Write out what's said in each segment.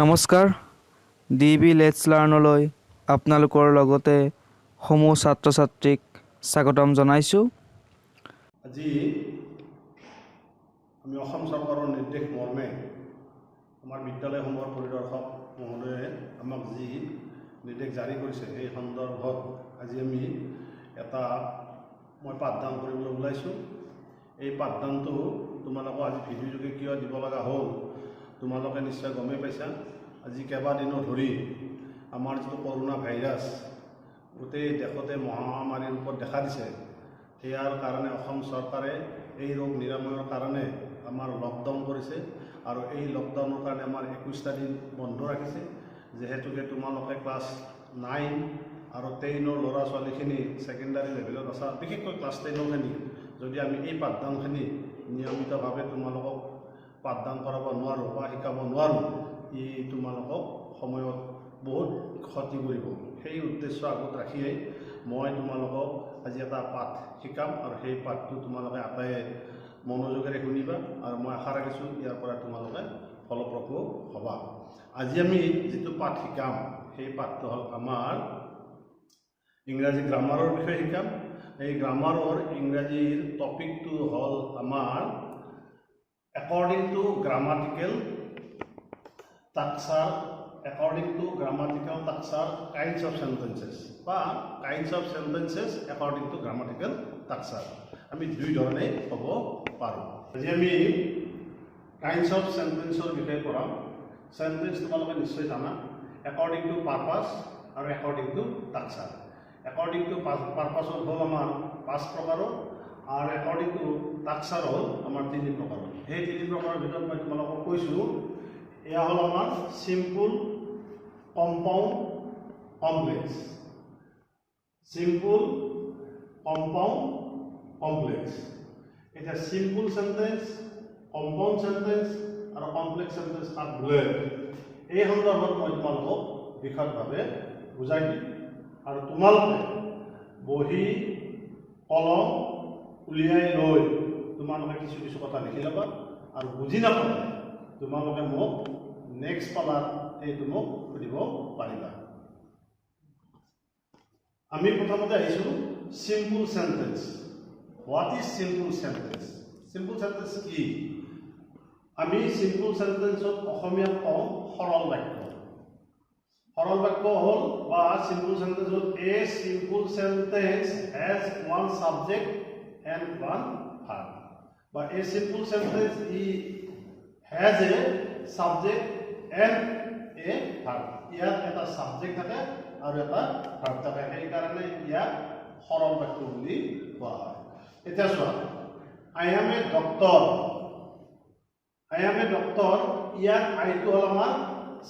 নমস্কাৰ DB let's লাৰ্ণলৈ আপোনালোকৰ লগতে সমূহ ছাত্ৰ ছাত্ৰীক স্বাগতম জনাইছোঁ। আজি আমি অসম চৰকাৰৰ নিৰ্দেশ মৰ্মে আমাৰ বিদ্যালয়সমূহৰ পৰিদৰ্শক মহোদয়ে আমাক যি নিৰ্দেশ জাৰি কৰিছে সেই সন্দৰ্ভত আজি আমি মই পাঠদান কৰিবলৈ ওলাইছোঁ। এই পাঠদানটো তোমালোকক আজি ভিডিঅ' যোগে কিয় দিব লগা হ'ল তোমালোকে নিশ্চয় গমেই পাইছা। আজি কেইবাদিনো ধৰি আমাৰ যিটো কৰোণা ভাইৰাছ গোটেই দেশতে মহামাৰীৰ ৰূপত দেখা দিছে, ইয়াৰ কাৰণে অসম চৰকাৰে এই ৰোগ নিৰাময়ৰ কাৰণে আমাৰ লকডাউন কৰিছে আৰু এই লকডাউনৰ কাৰণে আমাৰ 21টা দিন বন্ধ ৰাখিছে। যিহেতুকে তোমালোকে ক্লাছ 9 আৰু 10ৰ ল'ৰা ছোৱালীখিনি ছেকেণ্ডাৰী লেভেলত আছা, বিশেষকৈ ক্লাছ 10ৰখিনি যদি আমি এই পাঠদানখিনি নিয়মিতভাৱে তোমালোকক পাঠদান কৰাব নোৱাৰোঁ বা শিকাব নোৱাৰোঁ, ই তোমালোকক সময়ত বহুত ক্ষতি কৰিব। সেই উদ্দেশ্য আগত ৰাখিয়েই মই তোমালোকক আজি এটা পাঠ শিকাম আৰু সেই পাঠটো তোমালোকে আটাইয়ে মনোযোগেৰে শুনিবা আৰু মই আশা ৰাখিছোঁ ইয়াৰ পৰা তোমালোকে ফলপ্ৰসূ হ'বা। আজি আমি যিটো পাঠ শিকাম সেই পাঠটো হ'ল আমাৰ ইংৰাজী গ্ৰামাৰৰ বিষয়ে শিকাম। এই গ্ৰামাৰৰ ইংৰাজীৰ টপিকটো হ'ল আমাৰ according to grammatical structure kinds of sentences বা kinds of sentences according to grammatical structure আমি দুই ধৰণে ক'ব পাৰোঁ। আজি আমি kinds of sentenceৰ বিষয়ে পঢ়াম। সেন্টেন্স তোমালোকে নিশ্চয় জানা, according to purpose আৰু according to structure। according to purpose হ'ল আমাৰ 5 প্ৰকাৰৰ আৰু according to structure হ'ল আমাৰ 3 প্ৰকাৰৰ। সেই 3 প্ৰকাৰৰ ভিতৰত মই তোমালোকক কৈছোঁ এয়া হ'ল আমাৰ simple, compound, complex. Simple, compound, complex. এটা সিম্পল সেন্টেন্স, কম্পাউণ্ড সেন্টেন্স আৰু কমপ্লেক্স সেন্টেন্স তাত বুজায়। এই সন্দৰ্ভত মই তোমালোকক বিশদভাৱে বুজাই দিম আৰু তোমালোকে বহি কলম উলিয়াই লৈ তোমালোকে কিছু কথা লিখি ল'বা আৰু বুজি নাপালে তোমালোকে মোক নেক্সট পালাত এইটো মোক সুধিব পাৰিবা। আমি প্ৰথমতে আহিছোঁ simple sentence. What is simple sentence? Simple sentence কি? আমি সিম্পল সেন্টেন্সত অসমীয়াত কওঁ সৰল বাক্য। সৰল বাক্য হ'ল বা সিম্পল সেন্টেন্স হ'ল a simple sentence has one subject and one verb. বা এ সিম্পল সেন্টেন্স ই has a subject and a verb. ইয়াত এটা সাবজেক্ট থাকে আৰু এটা ভাৰ্ব থাকে, সেইকাৰণে ইয়াক সৰল বাক্য বুলি কোৱা হয়। এতিয়া চোৱা, I M A doctor. I M A doctor, ইয়াত আইটো হ'ল আমাৰ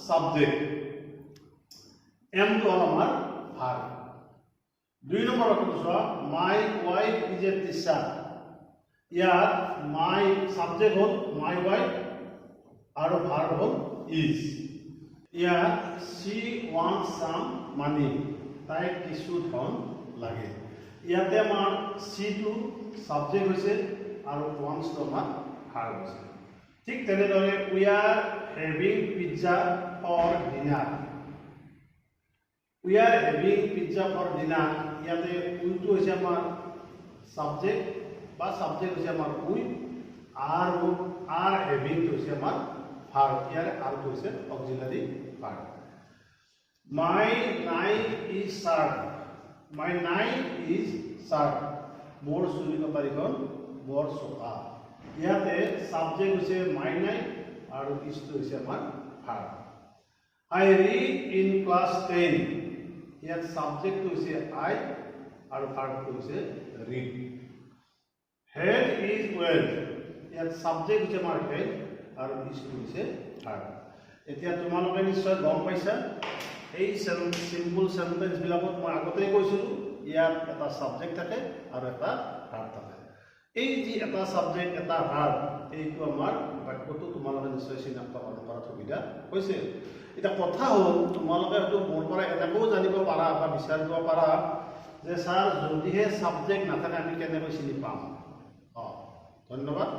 সাবজেক্ট, এমটো হ'ল আমাৰ ভাৰ্ব। 2 নম্বৰ বাক্যটো চোৱা, my wife is a teacher. ইয়াত মাই সাবজেক্ট হ'ল মাই ওয়াইফ আৰু ভার্ব হ'ল ইজ। ইয়াত she wants some money, তাইক কিছু ধন লাগে। ইয়াতে আমাৰ সিটো সাবজেক্ট হৈছে আৰু wants টো আমাৰ ভাৰ্ব হৈছে। ঠিক তেনেদৰে we are having pizza for dinner। we are having pizza for dinner, ইয়াতে উইটো হৈছে আমাৰ সাবজেক্ট বা সাবজেক্ট হৈছে আমাৰ উই আৰু are having টো হৈছে আমাৰ ভাৰ্ব। ইয়াৰ আৰটো হৈছে অক্সিলাৰি verb. My knife is sharp। My knife is sharp, মোৰ চুৰি কটাৰীখন বৰ চোকা। ইয়াতে সাবজেক্ট হৈছে my knife আৰু ইজটো হৈছে আমাৰ verb. I read in class 10। ইয়াত সাবজেক্টটো হৈছে I আৰু ভাৰ্বটো হৈছে read। Head is well। ইয়াত সাবজেক্ট হৈছে আমাৰ head আৰু ইজটো হৈছে ভার্ব। এতিয়া তোমালোকে নিশ্চয় গম পাইছা এই সিম্পল সেন্টেন্স বিলাকত মই আগতেই কৈছিলোঁ ইয়াত এটা সাবজেক্ট থাকে আৰু এটা ভাৰ্ব থাকে। এই যি এটা সাবজেক্ট এটা ভাৰ্ব, এইটো আমাৰ বাক্যটো তোমালোকে নিশ্চয় চিনাক্তকৰণ কৰাত সুবিধা হৈছে। এটা কথা হ'ল তোমালোকে হয়তো মোৰ পৰা এনেকৈও জানিব পাৰা বা বিচাৰিব পাৰা যে ছাৰ যদিহে সাবজেক্ট নাথাকে আমি কেনেকৈ চিনি পাম? ধন্যবাদ।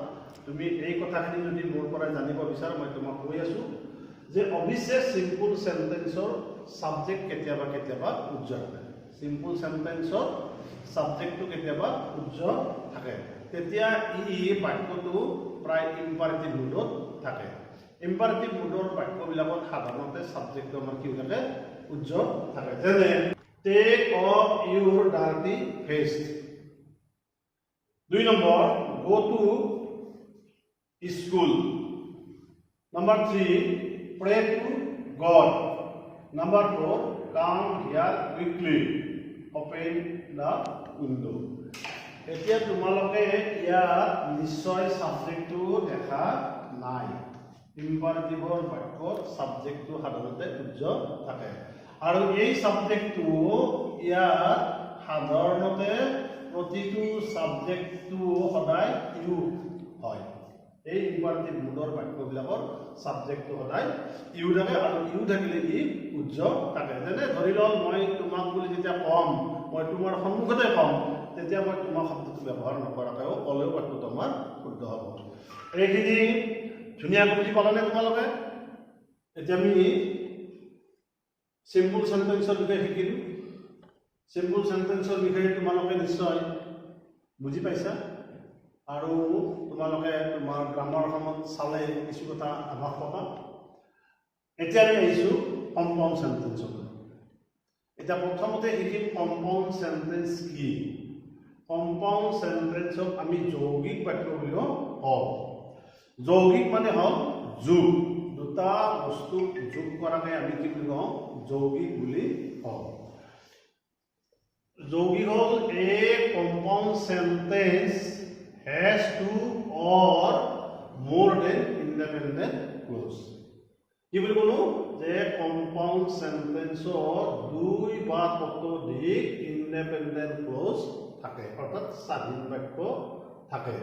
তুমি এই কথাখিনি যদি মোৰ পৰা জানিব বিচাৰা মই তোমাক কৈ আছোঁ যে অৱশ্যে সিম্পল সেন্টেন্সৰ সাবজেক্ট কেতিয়াবা কেতিয়াবা উজ্জ্বল থাকে সিম্পল সেন্টেন্সৰ সাবজেক্টটো কেতিয়াবা উজ্জ্বল থাকে তেতিয়া ই বাক্যটো প্ৰায় ইম্পাৰেটিভ মুডত থাকে ইম্পাৰেটিভ মুডৰ বাক্যবিলাকত সাধাৰণতে সাবজেক্টটো আমাৰ কি থাকে উজ্জ্বল থাকে যেনে take off Euro dirty face 2 number go to school Number 3, pray to God. Number 4, come here quickly. Open the window. এতিয়া তোমালোকে ইয়াত নিশ্চয় সাবজেক্টটো দেখা নাই ইম্পাৰেটিভৰ বাক্যত সাবজেক্টটো সাধাৰণতে উজ্জ্বল থাকে আৰু এই সাবজেক্টটো ইয়াত সাধাৰণতে প্ৰতিটো সাবজেক্টটো সদায় ইউ হয় এই ইম্পাৰেটিভ মুডৰ বাক্যবিলাকৰ সাবজেক্টটো সদায় ইউ থাকে আৰু ইউ থাকিলে ই উজ্জ্বল থাকে যেনে ধৰি লওক মই তোমাক বুলি যেতিয়া কম মই তোমাৰ সন্মুখতে কম তেতিয়া মই তোমাৰ শব্দটো ব্যৱহাৰ নকৰাকৈও ক'লেও বাক্যটো আমাৰ শুদ্ধ হ'ব এইখিনি ধুনীয়াকৈ বুজি পালানে তোমালোকে এতিয়া আমি সিম্পল সেন্টেন্সৰ বিষয়ে শিকিলোঁ সিম্পল সেন্টেন্সৰ বিষয়ে তোমালোকে নিশ্চয় বুজি পাইছা আৰু তোমালোকে তোমাৰ গ্ৰামাৰখনত চালে কিছু কথা আভাস পাবা এতিয়া আমি আহিছোঁ কম্পাউণ্ড সেন্টেন্সলৈ এতিয়া প্ৰথমতে শিকিম কম্পাউণ্ড সেন্টেন্স কি কম্পাউণ্ড সেন্টেন্সক আমি যৌগিক বাক্য বুলিও কওঁ যৌগিক মানে হ'ল যোগ দুটা বস্তুক যোগ কৰাকে আমি কি বুলি কওঁ যৌগিক বুলি কওঁ যৌগিক হ'ল a compound sentence has two or more than independent clause কি বুলি ক'লো যে কম্পাউণ্ড সেন্টেন্সৰ দুই বা ততোধিক ইন্ডিপেন্ডেন্ট ক্লজ থাকে অৰ্থাৎ স্বাধীন বাক্য থাকে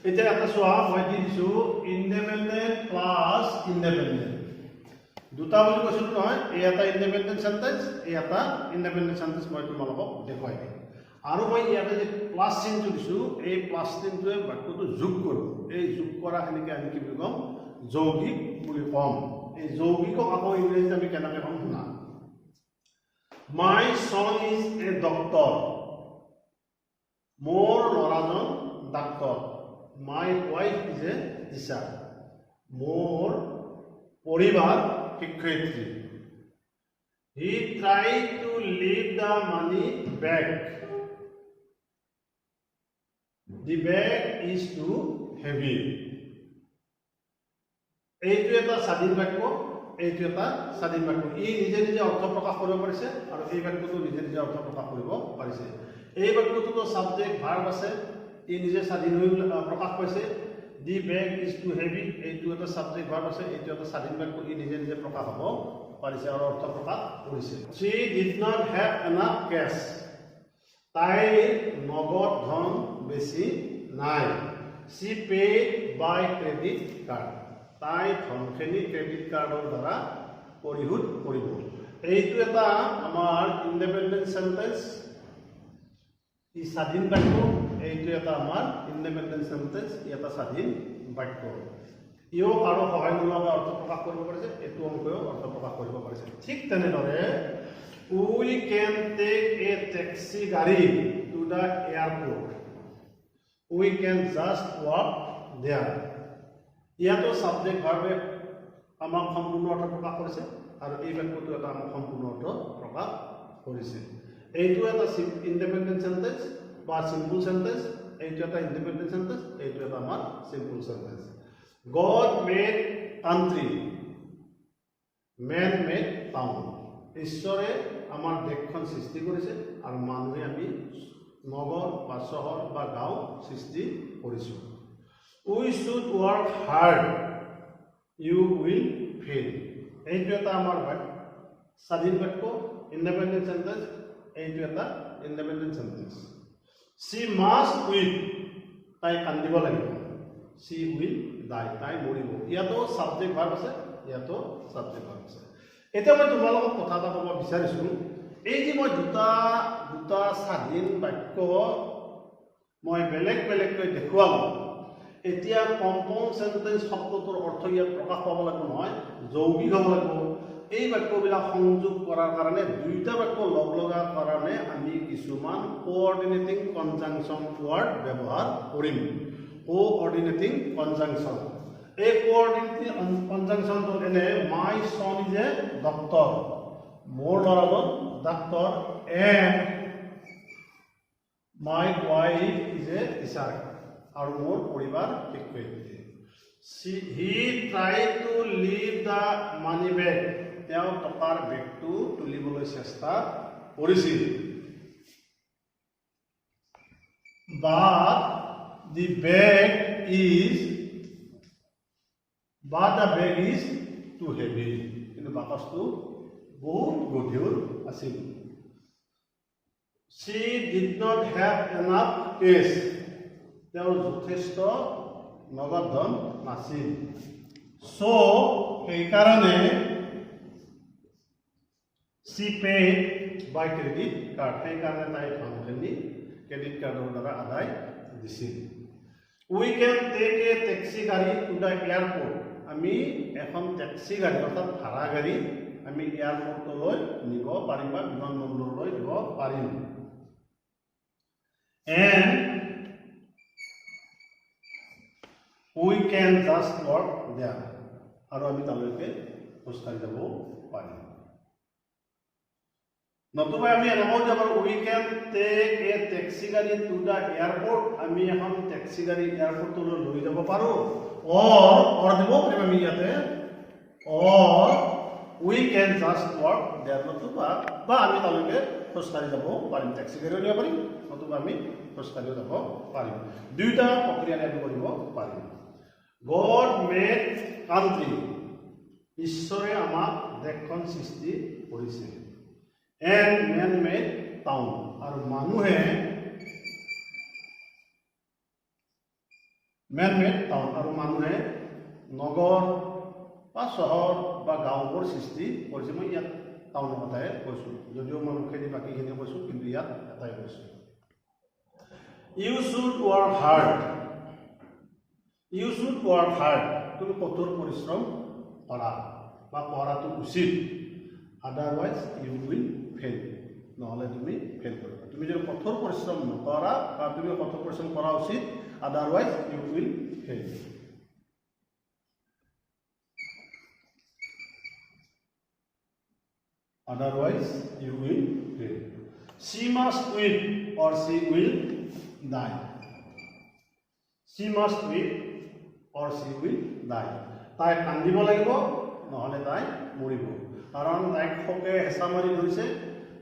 এতিয়া এটা চোৱা মই দি দিছো ইন্ডিপেন্ডেন্ট প্লাস ইন্ডিপেন্ডেন্ট দুটা বুলি কৈছিলো নহয় এই এটা ইন্ডিপেন্ডেন্ট সেন্টেন্স এই এটা ইন্ডিপেন্ডেন্ট সেন্টেন্স মই তোমালোকক দেখুৱাই দিম আৰু মই ইয়াতে যে প্লাস চিহ্নটো দিছো এই প্লাস চিহ্নটোৱে বাক্যটো যোগ কৰিব এই যোগ কৰাখিনিকে আমি কি বুলি কম যৌগিক বুলি কম এই যৌগিকক আকৌ ইংৰাজীত আমি কেনেকৈ কম শুনা মাই সন ইজ এ ডক্টৰ মোৰ ল'ৰাজন ডাক্তৰ my wife is a teacher মোৰ পৰিবাৰ শিক্ষয়িত্ৰী he try to leave the money bag The bag is too heavy. এইটো এটা স্বাধীন বাক্য এইটো এটা স্বাধীন বাক্য ই নিজে নিজে অৰ্থ প্ৰকাশ কৰিব পাৰিছে আৰু এই বাক্যটো নিজে নিজে অৰ্থ প্ৰকাশ কৰিব পাৰিছে এই বাক্যটোতো সাবজেক্ট ভাৰ্ব আছে ই নিজে স্বাধীন হৈ প্ৰকাশ পাইছে দি বেগ ইজ টু হেভি এইটো এটা সাবজেক্ট ভাৰ্ব আছে এইটো এটা স্বাধীন বাক্য ই নিজে নিজে প্ৰকাশ হ'ব পাৰিছে আৰু অৰ্থ প্ৰকাশ কৰিছে she did not have enough cash তাইৰ নগদ ধন বেছি নাই she paid by credit card তাই ধনখিনি ক্ৰেডিট কাৰ্ডৰ দ্বাৰা পৰিশোধ কৰিব এইটো এটা আমাৰ ইন্ডিপেন্ডেন্ট সেন্টেন্স ই স্বাধীন বাক্য এইটো এটা আমাৰ ইন্ডিপেন্ডেন্ট সেন্টেন্স ই এটা স্বাধীন বাক্য ইও কাৰো সহায় নোলোৱাকৈ অৰ্থ প্ৰকাশ কৰিব পাৰিছে এইটো অংশও অৰ্থ প্ৰকাশ কৰিব পাৰিছে ঠিক তেনেদৰে we can take a taxi গাড়ী to the airport we can just walk there ইয়াতো সাবজেক্ট ভাৰ্বে আমাক সম্পূৰ্ণ অৰ্থ প্ৰকাশ কৰিছে আৰু এই বাক্যটো এটা আমাক সম্পূৰ্ণ অৰ্থ প্ৰকাশ কৰিছে এইটো এটা ইন্ডিপেন্ডেন্ট সেন্টেন্স বা সিম্পল সেন্টেন্স এইটো এটা ইন্ডিপেন্ডেন্ট সেন্টেন্স এইটো এটা আমাৰ simple sentence God made country man made town ঈশ্বৰে আমাৰ দেশখন সৃষ্টি কৰিছে আৰু মানুহে আমি নগৰ বা চহৰ বা গাঁও সৃষ্টি কৰিছো we should work hard you will fail এইটো এটা আমাৰ স্বাধীন বাক্য ইন্ডিপেন্ডেন্ট সেন্টেন্স এইটো এটা independent sentence she must quit তাই কান্দিব লাগিব she will die তাই মৰিব ইয়াতো সাবজেক্ট ভাৰ্ব আছে ইয়াতো সাবজেক্ট ভাৰ্ব আছে এতিয়া মই তোমালোকক কথা এটা ক'ব বিচাৰিছো এই যে মই দুটা স্বাধীন বাক্য মই বেলেগ বেলেগকৈ দেখুৱালো এতিয়া কম্পাউণ্ড সেন্টেন্স শব্দটোৰ অৰ্থ ইয়াত প্ৰকাশ পাব লাগিব নহয়, যৌগিক হ'ব লাগিব। এই বাক্যবিলাক সংযোগ কৰাৰ কাৰণে দুইটা বাক্য লগ লগাৰ কাৰণে আমি কিছুমান কোঅৰ্ডিনেটিং কনজাংচন ৱৰ্ড ব্যৱহাৰ কৰিম। কোঅৰ্ডিনেটিং কনজাংচন, এই কোঅৰ্ডিনেটিং কনজাংচনটো এনে মাই সন ইজ এ ডক্টৰ, মোৰ ল'ৰাজন ডাক্তৰ, and my wife is a teacher, আৰু মোৰ পৰিবাৰ শিক্ষয়িত্ৰী। He try to leave the money bag, তেওঁ টকাৰ বেগটো তুলিবলৈ চেষ্টা কৰিছিল। But the bag is too heavy, কিন্তু বাকচটো বহুত গধুৰ আছিল। She did not have enough cash, তেওঁৰ যথেষ্ট নগদ ধন নাছিল। So সেইকাৰণে she paid by credit card, সেইকাৰণে তাই ধনখিনি ক্ৰেডিট কাৰ্ডৰ দ্বাৰা আদায় দিছিল। We can take a taxi গাড়ী to the airport, আমি এখন টেক্সি গাড়ী অৰ্থাৎ ভাড়া গাড়ী আমি এয়াৰপৰ্টলৈ নিব পাৰিম বা বিমানবন্দৰলৈ নিব পাৰিম। And we can just walk there, আৰু আমি তালৈকে খোজকাঢ়ি যাব পাৰিম। নতুবা আমি এনেকৈ যাব পাৰোঁ, we can take a taxi গাড়ী to the airport, আমি এখন টেক্সি গাড়ী এয়াৰপৰ্টলৈ লৈ যাব পাৰোঁ। or দিব পাৰিম আমি ইয়াতে, or we can just walk there, নতুবা বা আমি তালৈকে খোজকাঢ়ি যাব পাৰিম, টেক্সি গাড়ীও নিব পাৰিম, নতুবা আমি খোজকাঢ়িও যাব পাৰিম। দুইটা প্ৰক্ৰিয়াৰে আমি কৰিব পাৰিম। God made country, ঈশ্বৰে আমাক দেশখন সৃষ্টি কৰিছে। And man made town, আৰু মানুহে man made town, আৰু মানুহে নগৰ বা চহৰ বা গাঁওবোৰ সৃষ্টি কৰিছে। মই ইয়াত টাউনৰ কথাই কৈছোঁ, যদিও মই মুখেদি বাকীখিনি কৈছোঁ, কিন্তু ইয়াত এটাই কৈছোঁ। You should work hard, you should work hard, তুমি কঠোৰ পৰিশ্ৰম কৰা বা কৰাটো উচিত। Otherwise you will fail, নহ'লে তুমি ফেইল কৰিবা। তুমি যদি কঠোৰ পৰিশ্ৰম নকৰা বা তুমি কঠোৰ পৰিশ্ৰম কৰা উচিত, otherwise you will fail. Otherwise you will fail. She must quit or she will die. She must quit or she will die. তাই কান্দিব লাগিব, নহ'লে তাই মৰিব। কাৰণ তাইক শোকে হেঁচা মাৰি ধৰিছে,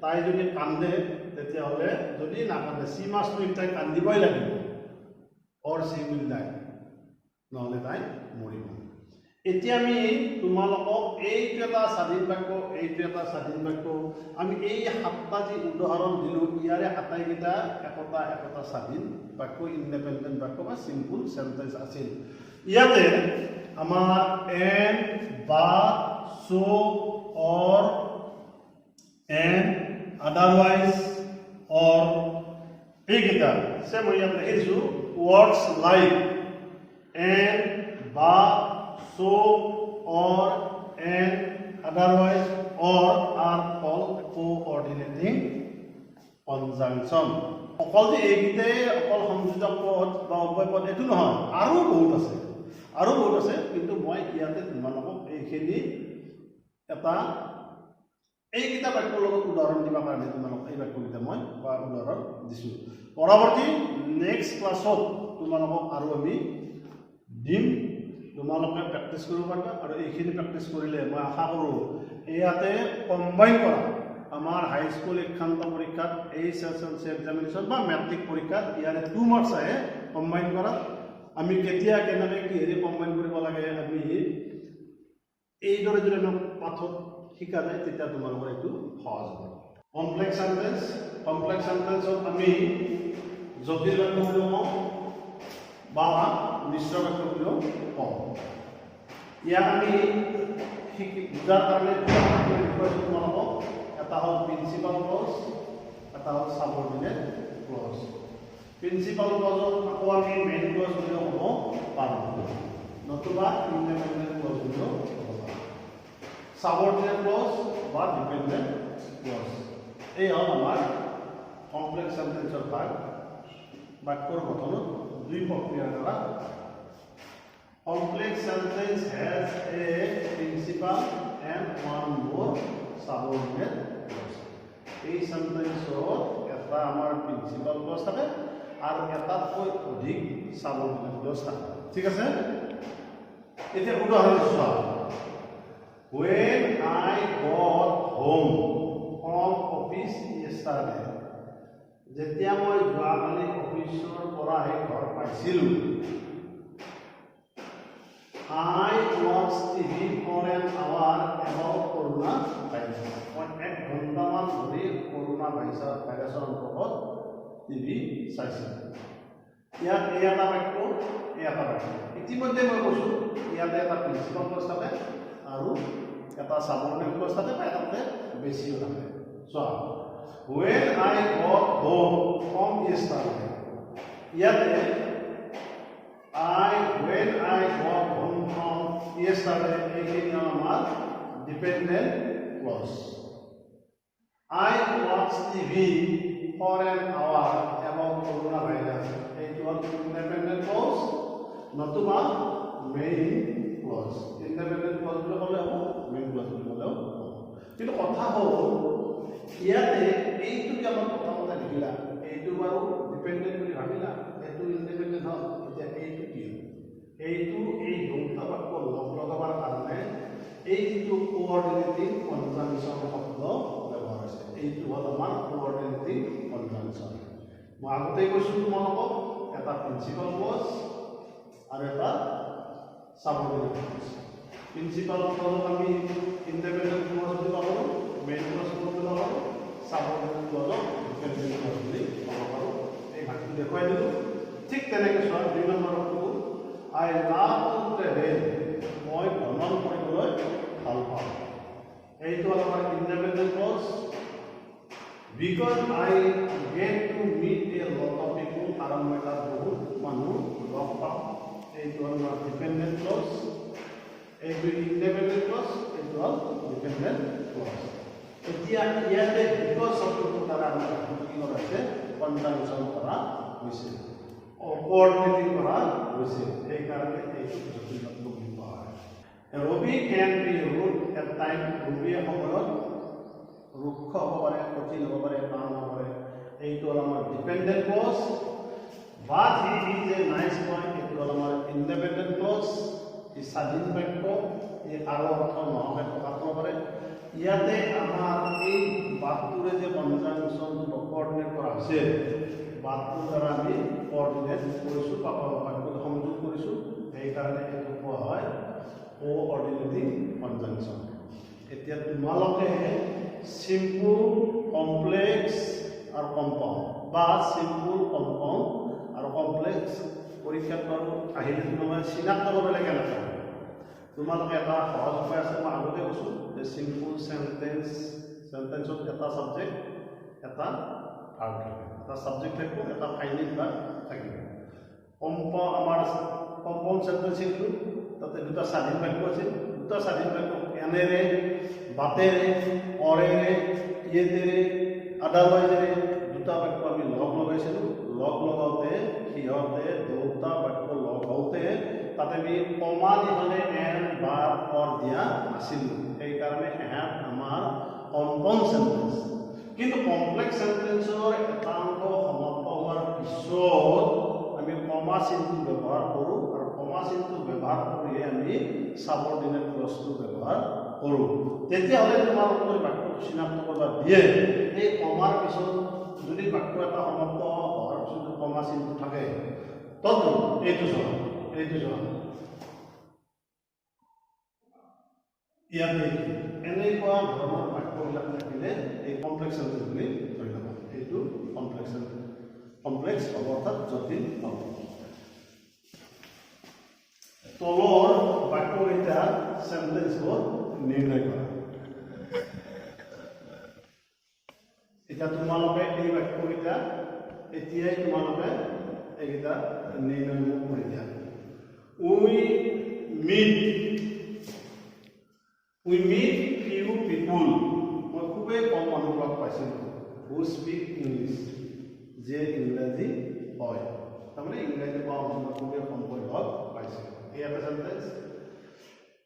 তাই যদি কান্দে তেতিয়াহ'লে, যদি নাকান্দে, she must quit, তাই কান্দিবই লাগিব, or she will die, নহ'লে তাই মৰিব। এতিয়া আমি তোমালোকক এইটো এটা স্বাধীন বাক্য, এইটো এটা স্বাধীন বাক্য, আমি এই 7টা যি উদাহৰণ দিলোঁ, ইয়াৰে আটাইকেইটা একোটা স্বাধীন বাক্য, ইণ্ডিপেণ্ডেণ্ট বাক্য বা চিম্পুল চেণ্টেন্স আছিল। ইয়াতে আমাৰ এণ্ড, বা, so, or, and, otherwise, or, এইকেইটা সে মই ইয়াত লিখিছোঁ, words like and, বা, so, or, and, otherwise, or are called coordinating conjunction. অকল যে এইকেইটাই অকল সংযোজক পদ বা উভয় পদ এইটো নহয়, আৰু বহুত আছে, কিন্তু মই ইয়াতে তোমালোকক এইখিনি এটা এইকেইটা বাক্যৰ লগত উদাহৰণ দিবৰ কাৰণে তোমালোকক এই বাক্যকেইটা মই উদাহৰণ দিছোঁ। পৰৱৰ্তী নেক্সট ক্লাছত তোমালোকক আৰু আমি দিম, তোমালোকে প্ৰেক্টিছ কৰিব পাৰিবা। আৰু এইখিনি প্ৰেক্টিছ কৰিলে মই আশা কৰোঁ ইয়াতে কম্বাইন কৰা আমাৰ হাইস্কুল শিক্ষান্ত পৰীক্ষাত, HSLC এক্সামিনেশ্যন বা মেট্ৰিক পৰীক্ষাত ইয়াৰে 2 মাৰ্কছ আহে কম্বাইন কৰাত। আমি কেতিয়া কেনেকৈ কিহেৰে কম্বাইন কৰিব লাগে, আমি এইদৰে যদি আমাক পাঠত শিকা যায় তেতিয়া তোমালোকৰ এইটো সহজ হ'ব। কমপ্লেক্স চেণ্টেন্সত আমি জটিল বাক্য বুলিও কওঁ বা মিশ্ৰ বাক্য বুলিও কওঁ। ইয়াক আমি বুজাৰ কাৰণে তোমালোকক এটা হ'ল প্ৰিন্সিপাল ক্লজ, এটা হ'ল সাবঅৰ্ডিনেট ক্লজ। প্ৰিন্সিপাল ক্লজক আকৌ আমি মেইন ক্লজ বুলিও ক'ব পাৰোঁ, নতুবা ইণ্ডিপেণ্ডেণ্ট ক্লজ বুলিও ক'ব পাৰোঁ। সাবঅৰ্ডিনেট ক্লজ বা ডিপেণ্ডেণ্ট ক্লজ এই হ'ল আমাৰ কমপ্লেক্স সেন্টেন্সৰ ভাগ। বাক্যৰ গঠনত দুই প্ৰক্ৰিয়াৰ দ্বাৰা। Complex sentence has a principal and one more subordinate clause. এই সেন্টেন্সত এটা আমাৰ প্ৰিন্সিপাল ক্লজ থাকে আৰু এটাতকৈ অধিক সাবঅৰ্ডিনেট ক্লজ থাকে। ঠিক আছে, এতিয়া উদাহৰণ চোৱা। When I got home from office yesterday, যেতিয়া মই যোৱাকালি অফিচৰ পৰা ঘৰ পাইছিলোঁ, I watched TV for an hour about corona virus. মই 1 ঘণ্টামান ধৰি কৰোনা ভাইৰাছৰ ওপৰত টিভি চাইছিলোঁ। ইয়াত এই এটা বাক্য, এই এটা বাক্য। ইতিমধ্যে মই কৈছোঁ ইয়াতে এটা প্ৰিন্সিপাল ক্লজ থাকে আৰু এটা সাবঅৰ্ডিনেট ক্লজ থাকে, বা এটাতে বেছিও থাকে। চোৱা, when I got home from yesterday, ইয়াতে when I got home from yesterday, এইখিনি আমাৰ dependent clause. I watched TV for an hour about coronavirus, এইটো হ'ল ইণ্ডিপেণ্ডেণ্ট ক্লজ, নতুবা মেইন ক্লজ। ইণ্ডিপেণ্ডেণ্ট ক্লজ বুলি ক'লে হ'ব, মেইন ক্লজ বুলি ক'লেও হ'ব। কিন্তু কথা হ'ল ইয়াতে এইটো যে আমাৰ প্ৰথমতে দেখিলা, এইটো বাৰু ডিপেণ্ডেণ্ট বুলি ভাবিলা, এইটো ইণ্ডিপেণ্ডেণ্ট হ'ল। এতিয়া এইটো কি হ'ল? এইটো এই দুটা বাক্য লগ লগাবৰ কাৰণে এই যিটো কোঅৰ্ডিনেটিং কনজাংচন শব্দ ব্যৱহাৰ হৈছে, এইটো হ'ল আমাৰ কোঅৰ্ডিনেটিং কনজাংচন। মই আগতে কৈছোঁ তোমালোকক, এটা প্ৰিন্সিপাল ক্লজ আৰু এটা সাবঅৰ্ডিনেট ক্লজ। প্ৰিন্সিপাল ক্লজক আমি ইণ্ডিপেণ্ডেণ্ট ক্লজ বুলি ক'ব পাৰোঁ, মেইন ক্লজ বুলি ক'ব পাৰোঁ, সাবঅৰ্ডিনেট ক্লজক ডিপেণ্ডেণ্ট ক্লজ বুলি ক'ব পাৰোঁ। এই ভাগটো দেখুৱাই দিলোঁ। ঠিক তেনেকৈ চোৱা, 2 নম্বৰটো I love to travel, মই ভ্ৰমণ কৰিবলৈ ভাল পাওঁ। এইটো হ'ল আমাৰ independent clause. Because I get to meet a lot of people, কাৰণ মই তাত বহুত মানুহ লগ পাওঁ। এইটো হ'ল আমাৰ ডিপেণ্ডেণ্ট ক্লজ। এইটো ইণ্ডিপেণ্ডেণ্ট ক্লজ, এইটো হ'ল ডিপেণ্ডেণ্ট ক্লজ। এতিয়া ইয়াতে বিকজ শব্দটোৰ দ্বাৰা আমাৰ কি কৰা হৈছে? কনজাংচন কৰা হৈছে, কোঅৰ্ডিনেটিং কৰা হৈছে। সেইকাৰণে এইটো জটিলত্ব বুলি কোৱা হয়। Rabi can be rude at time, ৰবিয়ে সময়ত ৰুক্ষ হ'ব পাৰে, কঠিন হ'ব পাৰে, টান হ'ব পাৰে। এইটো হ'ল আমাৰ dependent clause. But he is a nice boy, এইটো হ'ল আমাৰ ইণ্ডিপেণ্ডেণ্ট ক্লজ। ই স্বাধীন বাক্য, ই আৰু অৰ্থ নহয় প্ৰকাশ কৰিব পাৰে। ইয়াতে আমাৰ এই বাটটোৰে যে কনজাংচনটো কোঅৰ্ডিনেট কৰা হৈছে, বাটটোৰ দ্বাৰা আমি কোঅৰ্ডিনেট কৰিছোঁ বা বাক্যটো সংযোগ কৰিছোঁ, সেইকাৰণে এইটো কোৱা হয় কোঅৰ্ডিনেটিং কনজাংচন। এতিয়া তোমালোকে চিম্পুল, কমপ্লেক্স আৰু কম্পাউণ্ড, বা চিম্পুল, কম্পাউণ্ড আৰু কমপ্লেক্স পৰীক্ষাত বাৰু আহিলে তোমালোকে চিনাক্ত কৰিব লাগে কেনেকৈ? তোমালোকে এটা সহজ উপায় আছে, মই আগতে কৈছোঁ যে চিম্পুল চেণ্টেন্সত এটা ছাবজেক্ট, এটা ভাৰ্ব থাকে, এটা ছাবজেক্ট থাকিব, এটা ফাইনেল ভাৰ্ব থাকিব। আমাৰ কম্পাউণ্ড চেণ্টেন্স শিকিলোঁ, তাতে দুটা স্বাধীন বাক্য আছিল। দুটা স্বাধীন বাক্য এনেৰে, বাটেৰে, অৰেৰে, ইয়েতেৰে, আদাৰৱাইজেৰে দুটা বাক্য আমি লগ লগাইছিলোঁ। লগ লগাওঁতে সিহঁতে দুটা বাক্য লগ হওঁতে তাতে আমি কমা দিবলৈ এন, বাৰ, অৰ দিয়া নাছিলোঁ। সেইকাৰণে এহেঁত আমাৰ কম্পাউণ্ড চেণ্টেন্স। কিন্তু কমপ্লেক্স চেণ্টেন্সৰ এটা অংশ সমাপ্ত হোৱাৰ পিছত আমি কমা চিনটো ব্যৱহাৰ কৰোঁ, আৰু কমা চিনটো ব্যৱহাৰ কৰিয়ে আমি সাবঅৰ্ডিনেট ক্লজটো ব্যৱহাৰ কৰোঁ। তেতিয়াহ'লে তোমালোকৰ বাক্যটো চিনাক্ত কৰিব দিয়ে। এই কমাৰ পিছত যদি বাক্য এটা সমাপ্ত হোৱাৰ পিছত কমা চিনটো থাকে, ততো এইটো চোৱা, ইয়াতে এনেকুৱা ধৰণৰ বাক্যবিলাক থাকিলে এই কমপ্লেক্স চেণ্টেন্স বুলি ধৰি ল'ব। এইটো কমপ্লেক্স চেণ্টেন্স, কমপ্লেক্স হ'ব অৰ্থাৎ জটিল হ'ব। তলৰ বাক্যকেইটা চেণ্টেন্সবোৰ নিৰ্ণয় কৰা। এতিয়া তোমালোকে এই বাক্যকেইটা এতিয়াই তোমালোকে এইকেইটা নিৰ্ণয় কৰি দিয়া। উই মিট ফিউ পিপুল, মই খুবেই কম মানুহ লগ পাইছিলোঁ হু স্পীক ইংলিছ, যে ইংৰাজী হয়। তাৰমানে ইংৰাজী কোৱা মানুহ খুবেই কমকৈ লগ পাইছিলোঁ। এই এটা sentence.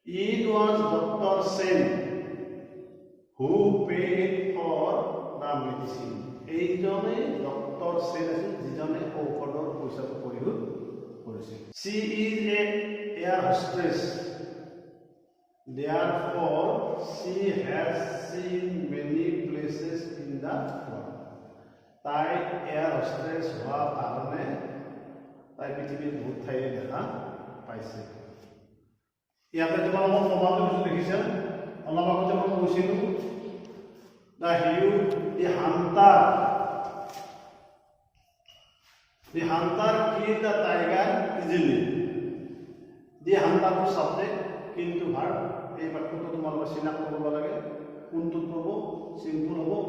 It was doctor Sen who paid for the medicine, এইজনে ডক্টৰ সেন আছিল যিজনে ঔষধৰ পইচাটো পৰিশোধ কৰিছিল। She is a air hostess, therefore she has seen many places in the world, তাই এয়াৰ হোষ্টেছ হোৱাৰ কাৰণে তাই পৃথিৱীৰ বহুত ঠাই দেখা পাইছে। ইয়াতে তোমালোকৰ প্ৰমাণটো কিছু দেখিছা, অলপ আগতে মই কৈছিলোঁ the hunter killed the tiger easily. The hunter to subject, কিন্তু ভাৰ্ব। এই বাক্যটো তোমালোকে চিনাক্ত কৰিব লাগে, কোনটোত হ'ব, চিম্পল হ'ব,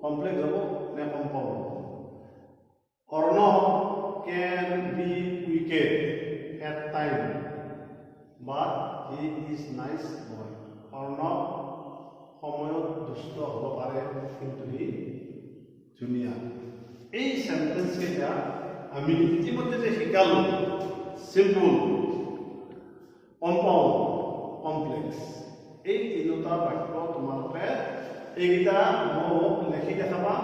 কমপ্লেক্স হ'ব নে কম্পাউণ্ড হ'ব। Arnab can be wicked at time but he is nice boy, Arnab সময়ত দুষ্ট হ'ব পাৰে কিন্তু সি ধুনীয়া। এই সেন্টেন্স কেইটা আমি ইতিমধ্যে যে শিকালো, সিম্পল, কম্পাউণ্ড, কমপ্লেক্স, এই তিনিটা বাক্য তোমালোকে এইকেইটা মোক লিখি দেখাবা।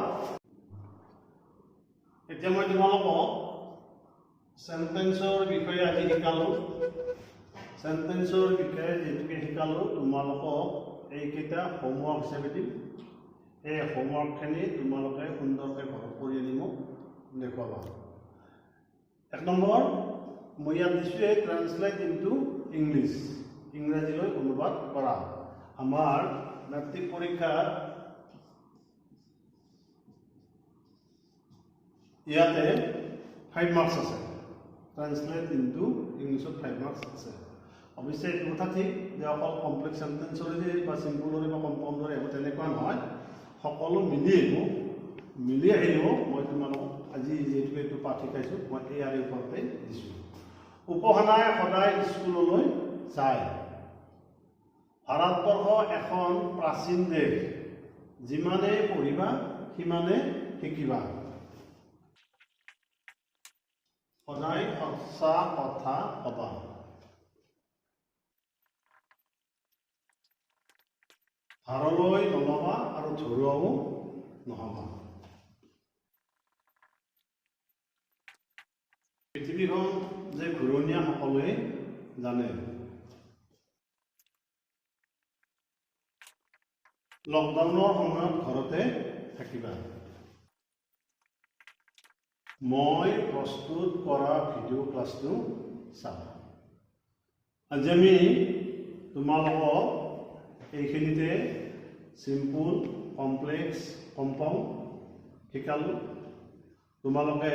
এতিয়া মই তোমালোকক সেন্টেন্সৰ বিষয়ে আজি শিকালো। সেন্টেন্সৰ বিষয়ে যেনেকৈ শিকালো তোমালোকক এইকেইটা হোমৱৰ্ক হিচাপে দিম। এই হোমৱৰ্কখিনি তোমালোকে সুন্দৰকৈ ঘৰত কৰি আনি মোক দেখুৱাবা। 1 নম্বৰ, মই ইয়াত দিছোঁ ট্ৰান্সলেট ইনটু ইংলিছ, ইংৰাজীলৈ অনুবাদ কৰা। আমাৰ মেট্ৰিক পৰীক্ষাত ইয়াতে 5 মাৰ্কছ আছে, ট্ৰান্সলেট ইনটু ইংলিছত 5 মাৰ্কছ আছে। অৱশ্যে এইটো কথা ঠিক যে অকল কমপ্লেক্স সেন্টেন্সৰে বা চিম্পলৰে বা কম্পাউণ্ডৰে আহিব তেনেকুৱা নহয়, সকলো মিলি আহিলেও মই তোমালোকক আজি যিহেতু এইটো পাঠ শিকাইছোঁ মই ইয়াৰ ওপৰতে দিছোঁ। উপাসনাই সদায় স্কুললৈ যায়। ভাৰতবৰ্ষ এখন প্ৰাচীন দেশ, যিমানে পঢ়িবা সিমানে শিকিবা। সদায় সঁচা কথা কবা। ধাৰলৈ নলবা আৰু ধৰুৱাও নহবা। পৃথিৱীখন যে ঘূৰণীয়া সকলোৱে জানে। লকডাউনৰ সময়ত ঘৰতে থাকিবা। মই প্ৰস্তুত কৰা ভিডিঅ' ক্লাছটো চাবা। আজি আমি তোমালোকক এইখিনিতে সিম্পল, কমপ্লেক্স, কম্পাউণ্ড শিকালোঁ। তোমালোকে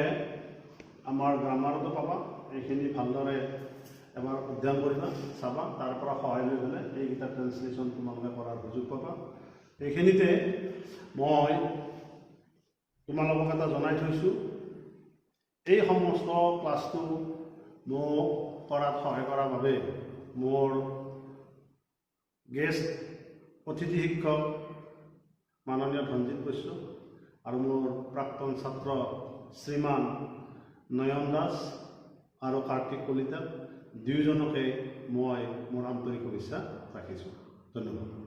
আমাৰ গ্ৰামাৰতো পাবা, এইখিনি ভালদৰে এবাৰ অধ্যয়ন কৰিবা, চাবা, তাৰ পৰা সহায় লৈ পেলাই এইকেইটা ট্ৰেন্সলেশ্যন তোমালোকে কৰাৰ সুযোগ পাবা। এইখিনিতে মই তোমালোকক এটা জনাই থৈছোঁ, এই সমস্ত ক্লাছটো মোক কৰাত সহায় কৰাৰ বাবে মোৰ গেষ্ট অতিথি শিক্ষক মাননীয় ধনজিৎ বৈশ্য আৰু মোৰ প্ৰাক্তন ছাত্ৰ শ্ৰীমান নয়ন দাস আৰু কাৰ্তিক কলিতা, দুয়োজনকে মই মোৰ আন্তৰিক শুভেচ্ছা ৰাখিছোঁ। ধন্যবাদ।